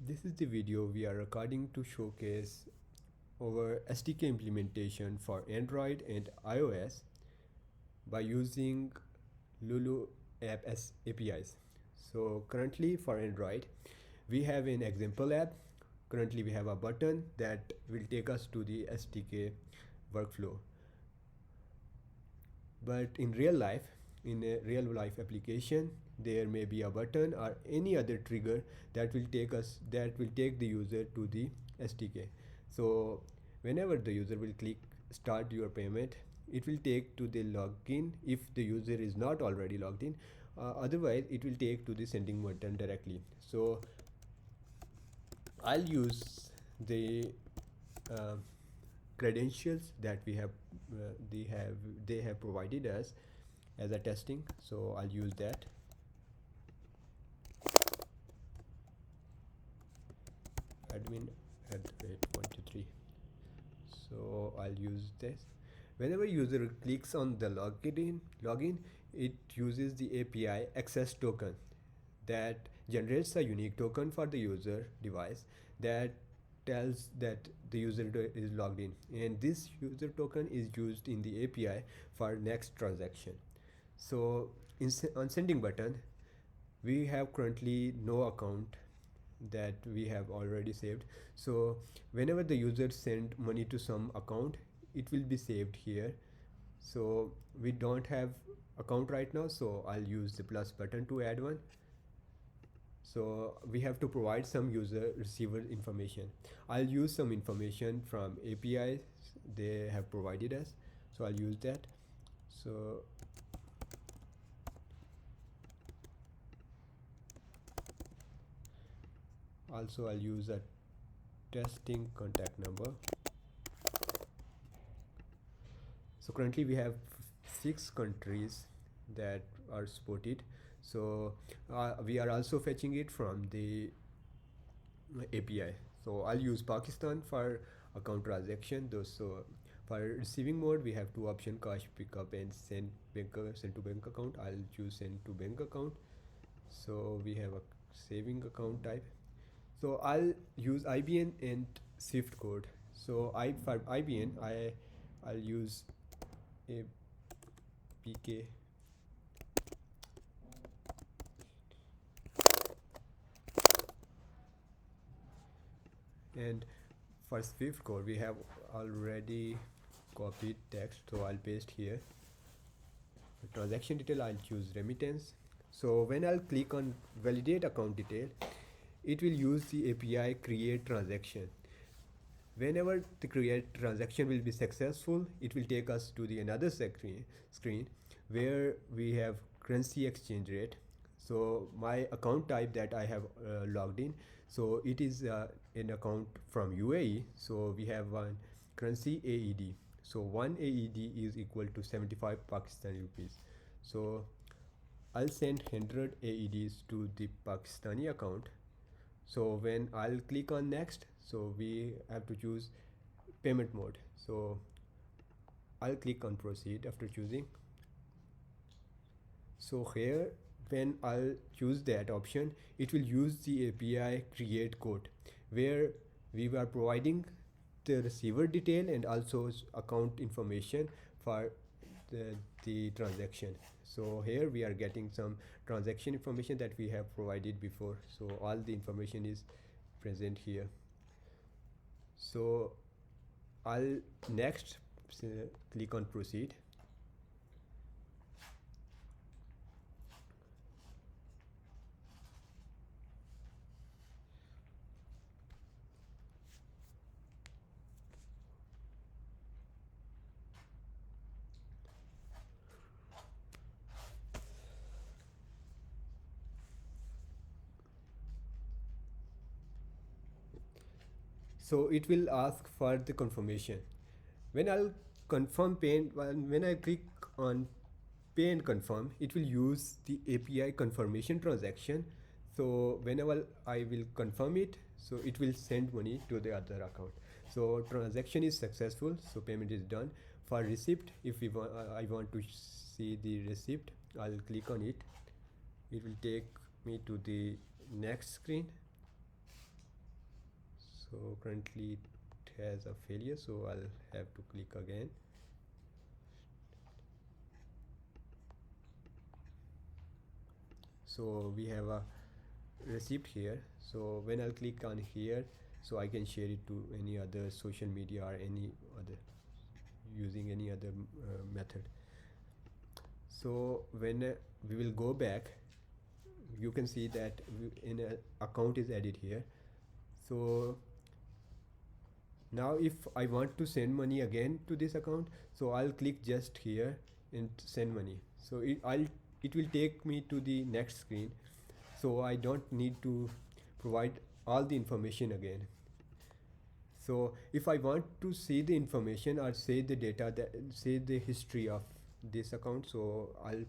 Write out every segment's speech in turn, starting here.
This is the video we are recording to showcase our SDK implementation for Android and iOS by using Lulu app as APIs. So currently for Android, we have an example app. Currently we have a button that will take us to the SDK workflow. But in real life, in a real life application, there may be a button or any other trigger that will take the user to the SDK. So whenever the user will click start your payment, it will take to the login if the user is not already logged in. Otherwise it will take to the sending button directly. So I'll use the uh, credentials that we have they have provided us as a testing, so I'll use that. Admin at 123. So I'll use this. Whenever user clicks on the login, it uses the API access token that generates a unique token for the user device that tells that the user is logged in, and this user token is used in the API for next transaction. So on sending button, we have currently no account that we have already saved. So whenever the user send money to some account, it will be saved here. So we don't have account right now, so I'll use the plus button to add one. So we have to provide some user receiver information. I'll use some information from APIs they have provided us, so I'll use that. So also I'll use a testing contact number. So currently we have 6 countries that are supported. So we are also fetching it from the API. So I'll use Pakistan for account transaction. So for receiving mode, we have 2 options: cash pickup and send to bank account. I'll choose send to bank account. So we have a saving account type. So I'll use IBN and Swift code. So for IBN, I'll use a PK and for Swift code we have already copied text, so I'll paste here. The transaction detail, I'll choose remittance. So when I'll click on validate account detail, it will use the API create transaction. Whenever the create transaction will be successful, it will take us to the another screen where we have currency exchange rate. So my account type that I have logged in, so it is an account from UAE. So we have one currency AED. So 1 AED is equal to 75 Pakistani rupees. So I'll send 100 AEDs to the Pakistani account. So when I'll click on next, so we have to choose payment mode. So I'll click on proceed after choosing. So here when I'll choose that option, it will use the API create code where we were providing the receiver detail and also account information for the transaction. So here we are getting some transaction information that we have provided before. So all the information is present here. So I'll next click on proceed. So it will ask for the confirmation. When I'll confirm pay, when I click on pay and confirm, it will use the API confirmation transaction. So whenever I will confirm it, so it will send money to the other account. So transaction is successful, so payment is done. For receipt, if I want to see the receipt, I'll click on it. It will take me to the next screen. So currently it has a failure, so I'll have to click again. So we have a receipt here, so when I'll click on here, so I can share it to any other social media or any other, using any other method. So when we will go back, you can see that in a account is added here. So now if I want to send money again to this account, so I'll click just here and send money. So it will take me to the next screen, so I don't need to provide all the information again. So if I want to see the information or say the data, that say the history of this account, so I'll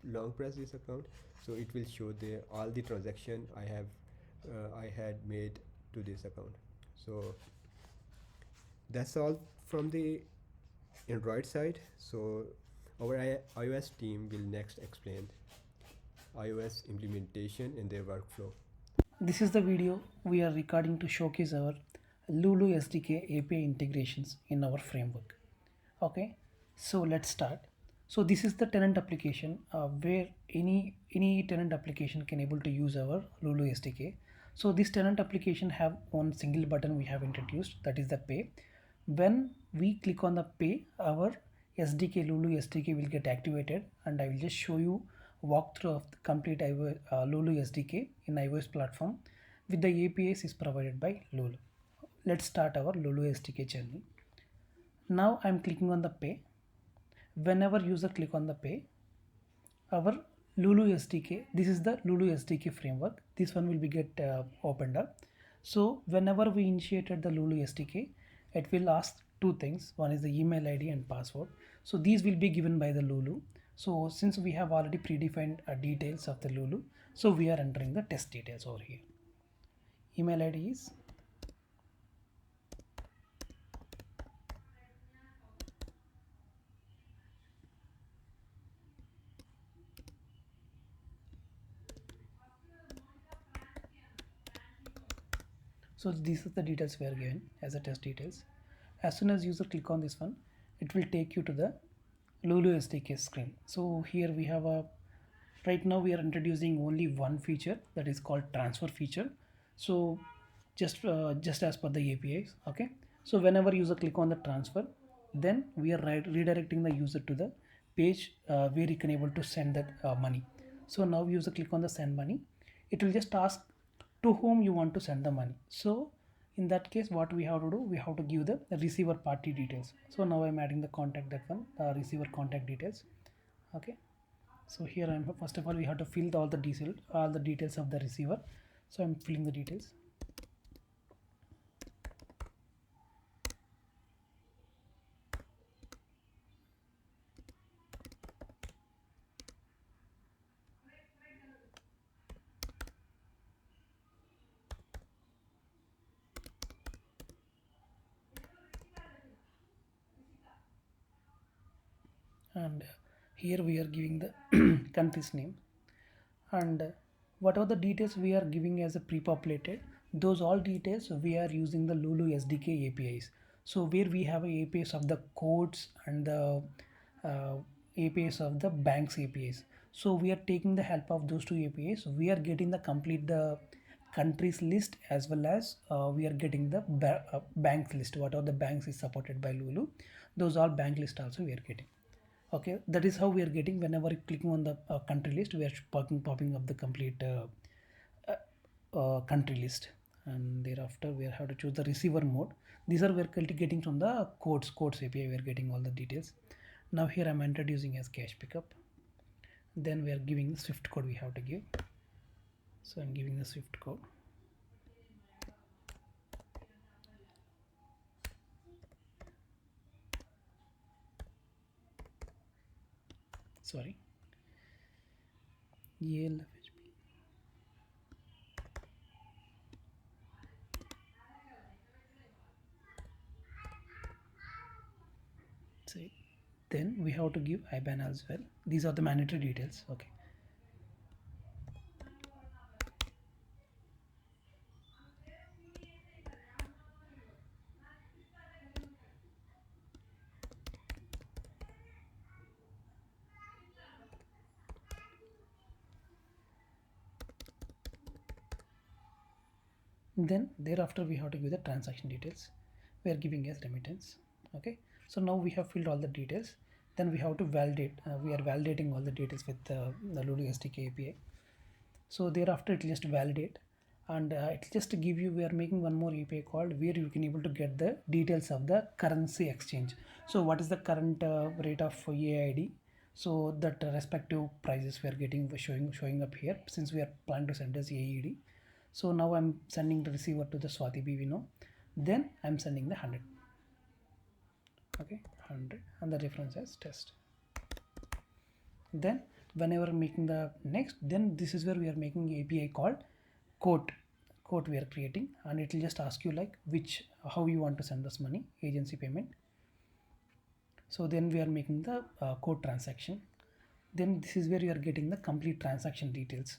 long press this account, so it will show the all the transaction I had made to this account. So that's all from the Android side. So our iOS team will next explain iOS implementation and their workflow. This is the video we are recording to showcase our Lulu SDK API integrations in our framework. Okay, so let's start. So this is the tenant application where any tenant application can able to use our Lulu SDK. So this tenant application have one single button we have introduced, that is the pay. When we click on the pay, our SDK Lulu SDK will get activated, and I will just show you walkthrough of the complete Lulu SDK in iOS platform with the APIs is provided by Lulu. Let's start our Lulu SDK journey. Now I'm clicking on the pay. Whenever user click on the pay, our Lulu SDK, this is the Lulu SDK framework. This one will be get opened up. So whenever we initiated the Lulu SDK, it will ask two things. One is the email ID and password. So these will be given by the Lulu. So since we have already predefined details of the Lulu, so we are entering the test details over here. Email ID is so these are the details we are given as a test details. As soon as user click on this one, it will take you to the Lulu SDK screen. So here we have a, right now we are introducing only one feature, that is called transfer feature. So just as per the APIs. Okay, so whenever user click on the transfer, then we are redirecting the user to the page where you can able to send that money. So now user click on the send money, it will just ask to whom you want to send the money. So in that case, what we have to do, we have to give the receiver party details. So now I'm adding the contact, that one receiver contact details. Okay, so here I'm, first of all we have to fill all the details of the receiver. So I'm filling the details. And here we are giving the country's name, and whatever the details we are giving as a pre-populated, those all details we are using the Lulu SDK APIs. So where we have a APIs of the codes and the uh, APIs of the banks APIs. So we are taking the help of those two APIs. We are getting the complete the countries list, as well as we are getting the bank list. What are the banks is supported by Lulu, those all bank list also we are getting. Okay, that is how we are getting. Whenever clicking on the country list, we are popping up the complete country list, and thereafter we have to choose the receiver mode. These are we are getting from the codes API. We are getting all the details. Now here I'm introducing as cash pickup. Then we are giving the Swift code we have to give. So I'm giving the Swift code. Sorry, ELFHP. See, then we have to give IBAN as well. These are the mandatory details. Okay. Then thereafter we have to give the transaction details. We are giving as remittance. Okay, so now we have filled all the details. Then we have to validate. We are validating all the details with the Lulu SDK API. So thereafter it will just validate, and it will just give you, we are making one more API called where you can able to get the details of the currency exchange. So what is the current rate of AID, so that respective prices we are getting showing up here, since we are planning to send as AED. So now I'm sending the receiver to the Swati BV. Then I'm sending the 100. Okay, 100 and the reference as test. Then whenever making the next, then this is where we are making API called quote we are creating, and it will just ask you like which, how you want to send us money, agency payment. So then we are making the quote transaction. Then this is where you are getting the complete transaction details,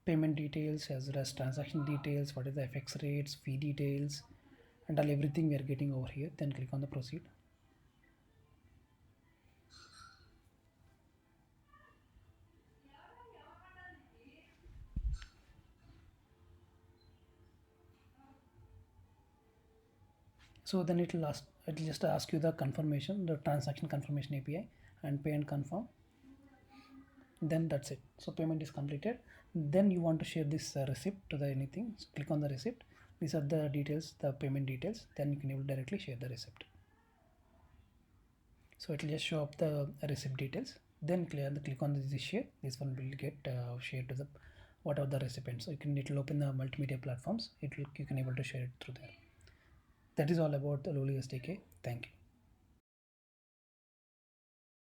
payment details as well as transaction details, what is the FX rates, fee details, and all everything we are getting over here. Then click on the proceed. So then it will just ask you the confirmation, the transaction confirmation API, and pay and confirm. Then that's it. So payment is completed. Then you want to share this receipt to the anything. So click on the receipt. These are the details, the payment details. Then you can able directly share the receipt. So it will just show up the receipt details. Then click on this share. This one will get shared to the whatever the recipient. So it will open the multimedia platforms. You can able to share it through there. That is all about the Lulu SDK. Thank you.